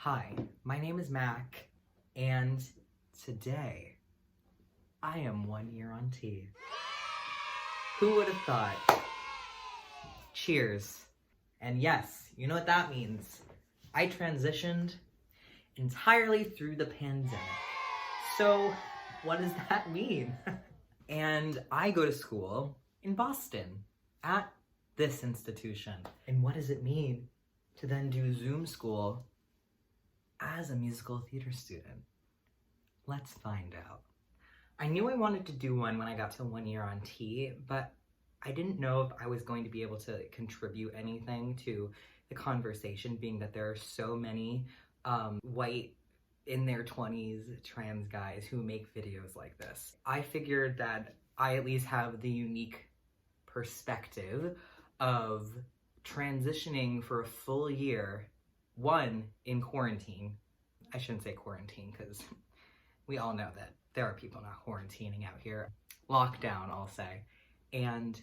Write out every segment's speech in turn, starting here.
Hi, my name is Mack, and today I am 1 year on T. Who would have thought? Cheers. And yes, you know what that means. I transitioned entirely through the pandemic. So what does that mean? And I go to school in Boston at this institution. And what does it mean to then do Zoom school as a musical theater student? Let's find out. I knew I wanted to do one when I got to 1 year on T, but I didn't know if I was going to be able to contribute anything to the conversation, being that there are so many white in their 20s trans guys who make videos like this. I figured that I at least have the unique perspective of transitioning for a full year, one, in quarantine. I shouldn't say quarantine because we all know that there are people not quarantining out here. Lockdown, I'll say. And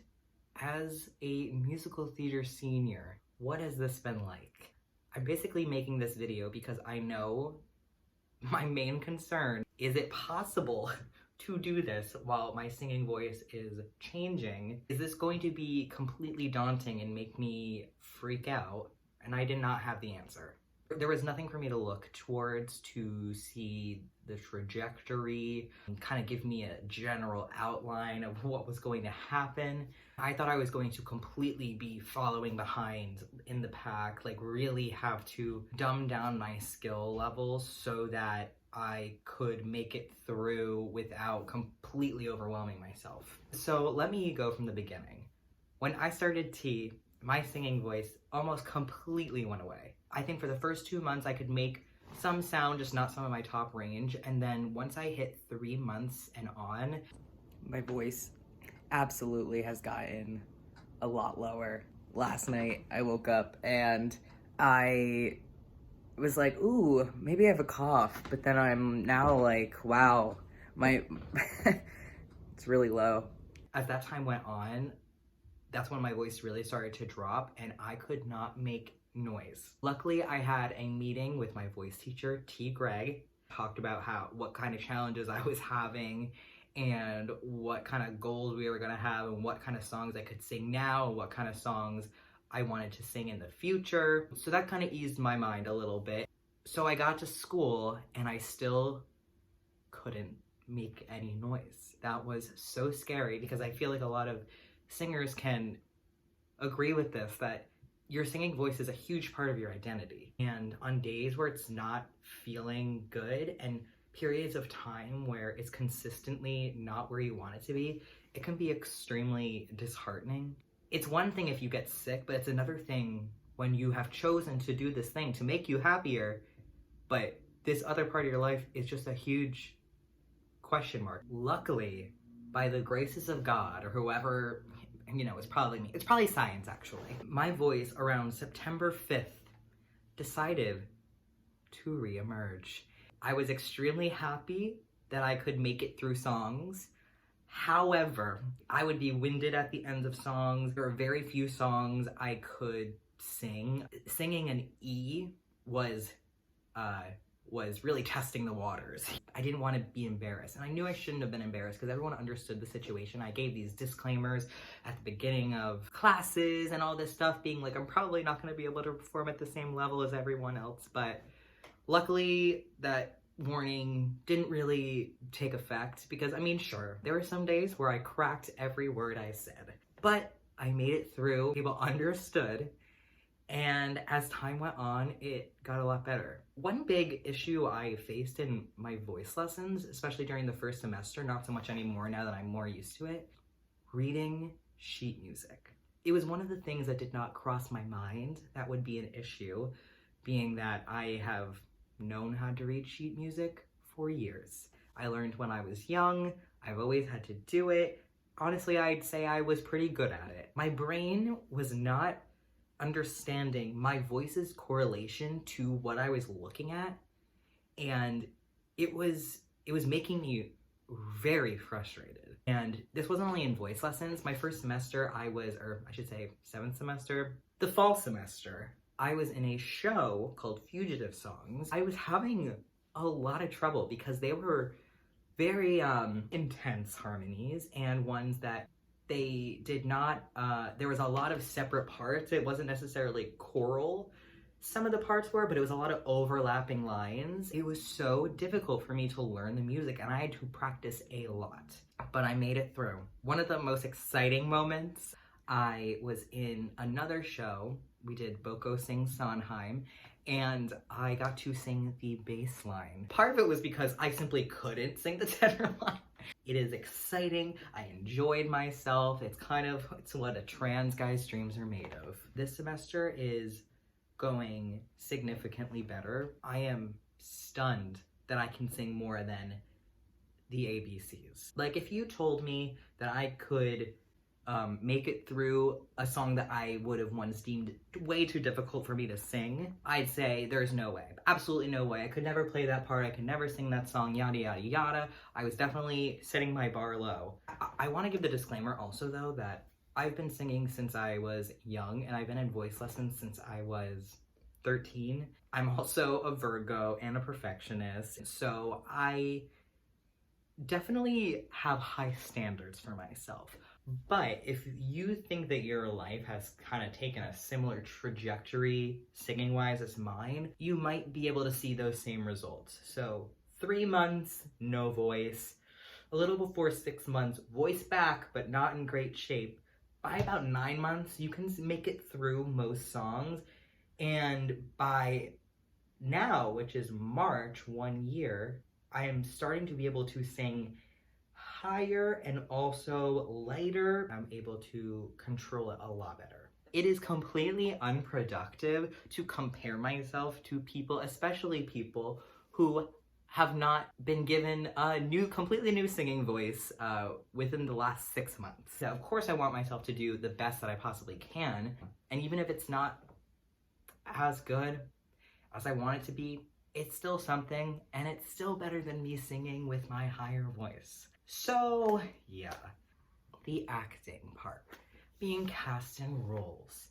as a musical theater senior, what has this been like? I'm basically making this video because I know my main concern, is it possible to do this while my singing voice is changing? Is this going to be completely daunting and make me freak out? And I did not have the answer. There was nothing for me to look towards to see the trajectory and kind of give me a general outline of what was going to happen. I thought I was going to completely be following behind in the pack, like really have to dumb down my skill levels so that I could make it through without completely overwhelming myself. So let me go from the beginning. When I started T, my singing voice almost completely went away. I think for the first 2 months I could make some sound, just not some of my top range. And then once I hit 3 months and on, my voice absolutely has gotten a lot lower. Last night I woke up and I was like, ooh, maybe I have a cough. But then I'm now like, wow, it's really low. As that time went on, that's when my voice really started to drop and I could not make noise. Luckily, I had a meeting with my voice teacher, T. Greg, talked about what kind of challenges I was having and what kind of goals we were gonna have and what kind of songs I could sing now and what kind of songs I wanted to sing in the future. So that kind of eased my mind a little bit. So I got to school and I still couldn't make any noise. That was so scary because I feel like a lot of singers can agree with this, that your singing voice is a huge part of your identity. And on days where it's not feeling good and periods of time where it's consistently not where you want it to be, it can be extremely disheartening. It's one thing if you get sick, but it's another thing when you have chosen to do this thing to make you happier, but this other part of your life is just a huge question mark. Luckily, by the graces of God or whoever, you know, it's probably me. It's probably science, actually. My voice around September 5th decided to reemerge. I was extremely happy that I could make it through songs. However, I would be winded at the end of songs. There are very few songs I could sing. Singing an E was really testing the waters. I didn't want to be embarrassed, and I knew I shouldn't have been embarrassed because everyone understood the situation. I gave these disclaimers at the beginning of classes and all this stuff, being like, I'm probably not going to be able to perform at the same level as everyone else, but luckily that warning didn't really take effect because, I mean, sure, there were some days where I cracked every word I said, but I made it through. People understood. And as time went on, it got a lot better. One big issue I faced in my voice lessons, especially during the first semester, not so much anymore now that I'm more used to it, reading sheet music. It was one of the things that did not cross my mind that would be an issue, being that I have known how to read sheet music for years. I learned when I was young. I've always had to do it. Honestly, I'd say I was pretty good at it. My brain was not understanding my voice's correlation to what I was looking at, and it was making me very frustrated. And this wasn't only in voice lessons. My first semester, or I should say 7th semester, the fall semester, I was in a show called Fugitive Songs. I was having a lot of trouble because they were very intense harmonies and ones that they did not, there was a lot of separate parts. It wasn't necessarily choral. Some of the parts were, but it was a lot of overlapping lines. It was so difficult for me to learn the music and I had to practice a lot, but I made it through. One of the most exciting moments, I was in another show. We did Boko Sing Sondheim, and I got to sing the bass line. Part of it was because I simply couldn't sing the tenor line. It is exciting. I enjoyed myself. It's what a trans guy's dreams are made of. This semester is going significantly better. I am stunned that I can sing more than the ABCs. Like, if you told me that I could make it through a song that I would have once deemed way too difficult for me to sing, I'd say there's no way. Absolutely no way. I could never play that part. I could never sing that song, yada, yada, yada. I was definitely setting my bar low. I want to give the disclaimer also, though, that I've been singing since I was young, and I've been in voice lessons since I was 13. I'm also a Virgo and a perfectionist, so I definitely have high standards for myself. But if you think that your life has kind of taken a similar trajectory singing-wise as mine, you might be able to see those same results. So 3 months, no voice. A little before 6 months, voice back, but not in great shape. By about 9 months, you can make it through most songs. And by now, which is March, 1 year, I am starting to be able to sing higher and also lighter. I'm able to control it a lot better. It is completely unproductive to compare myself to people, especially people who have not been given a completely new singing voice within the last 6 months. So of course I want myself to do the best that I possibly can, and even if it's not as good as I want it to be, it's still something, and it's still better than me singing with my higher voice. So yeah, the acting part, being cast in roles,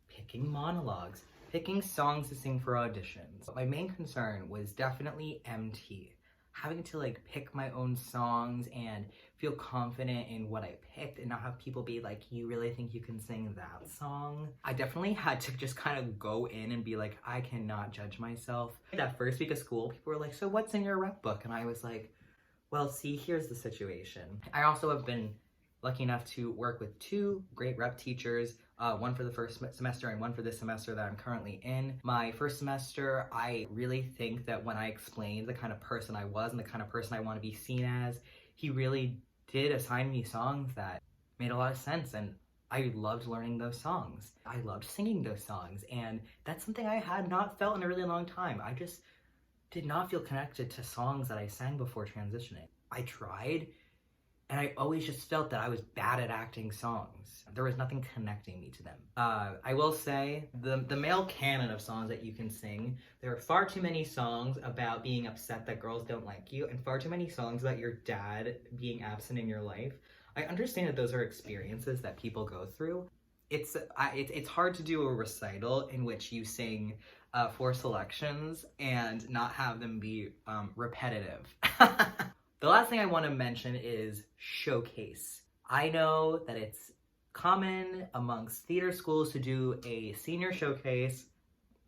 picking monologues, picking songs to sing for auditions. My main concern was definitely MT. Having to pick my own songs and feel confident in what I picked and not have people be like, you really think you can sing that song? I definitely had to just kind of go in and be like, I cannot judge myself. That first week of school, people were like, so what's in your rep book? And I was like, well, see, here's the situation. I also have been lucky enough to work with 2 great rep teachers, one for the first semester and one for this semester that I'm currently in. My first semester, I really think that when I explained the kind of person I was and the kind of person I want to be seen as, he really did assign me songs that made a lot of sense, and I loved learning those songs. I loved singing those songs, and that's something I had not felt in a really long time. I just did not feel connected to songs that I sang before transitioning. I tried, and I always just felt that I was bad at acting songs. There was nothing connecting me to them. I will say, the male canon of songs that you can sing, there are far too many songs about being upset that girls don't like you, and far too many songs about your dad being absent in your life. I understand that those are experiences that people go through. It's hard to do a recital in which you sing 4 selections and not have them be repetitive. The last thing I want to mention is showcase. I know that it's common amongst theater schools to do a senior showcase.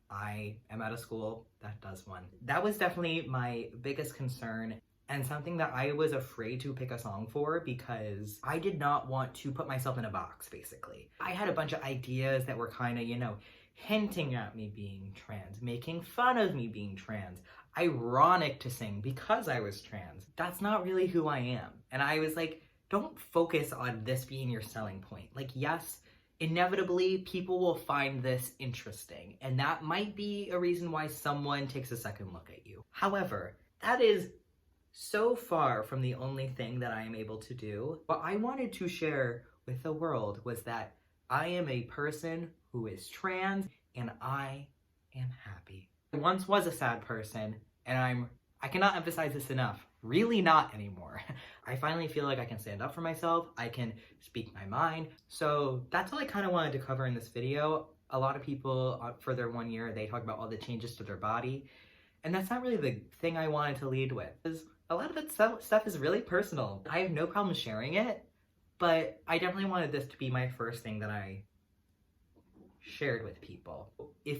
I am at a school that does one. That was definitely my biggest concern and something that I was afraid to pick a song for because I did not want to put myself in a box, basically. I had a bunch of ideas that were kind of, hinting at me being trans, making fun of me being trans, ironic to sing because I was trans. That's not really who I am. And I was like, don't focus on this being your selling point. Yes, inevitably people will find this interesting, and that might be a reason why someone takes a second look at you. However, that is so far from the only thing that I am able to do. What I wanted to share with the world was that I am a person who is trans, and I am happy. I once was a sad person, and I cannot emphasize this enough, really not anymore. I finally feel like I can stand up for myself, I can speak my mind, so that's all I kind of wanted to cover in this video. A lot of people for their 1 year, they talk about all the changes to their body. And that's not really the thing I wanted to lead with. Because a lot of that stuff is really personal. I have no problem sharing it, but I definitely wanted this to be my first thing that I shared with people. If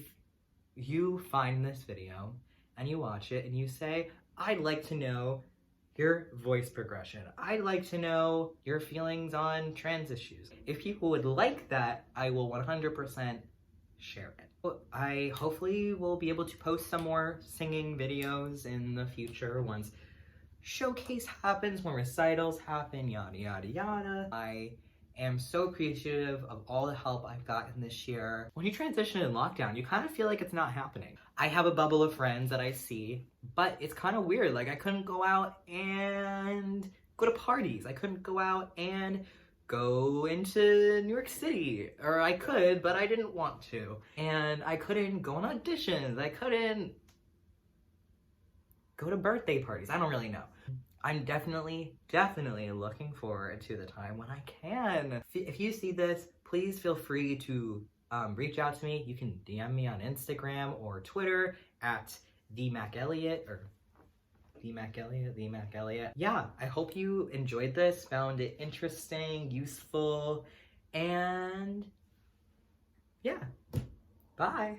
you find this video and you watch it and you say, I'd like to know your voice progression. I'd like to know your feelings on trans issues. If people would like that, I will 100% share it. I hopefully will be able to post some more singing videos in the future once showcase happens, when recitals happen, yada yada yada. I am so appreciative of all the help I've gotten this year. When you transition in lockdown, you kind of feel like it's not happening. I have a bubble of friends that I see, but it's kind of weird. Like, I couldn't go out and go to parties. I couldn't go out and go into New York City. Or I could, but I didn't want to. And I couldn't go on auditions. I couldn't go to birthday parties. I don't really know. I'm definitely looking forward to the time when I can. If you see this, please feel free to reach out to me. You can DM me on Instagram or Twitter at @TheMackElliott or @TheMackElliott. Yeah, I hope you enjoyed this, found it interesting, useful, and yeah, bye.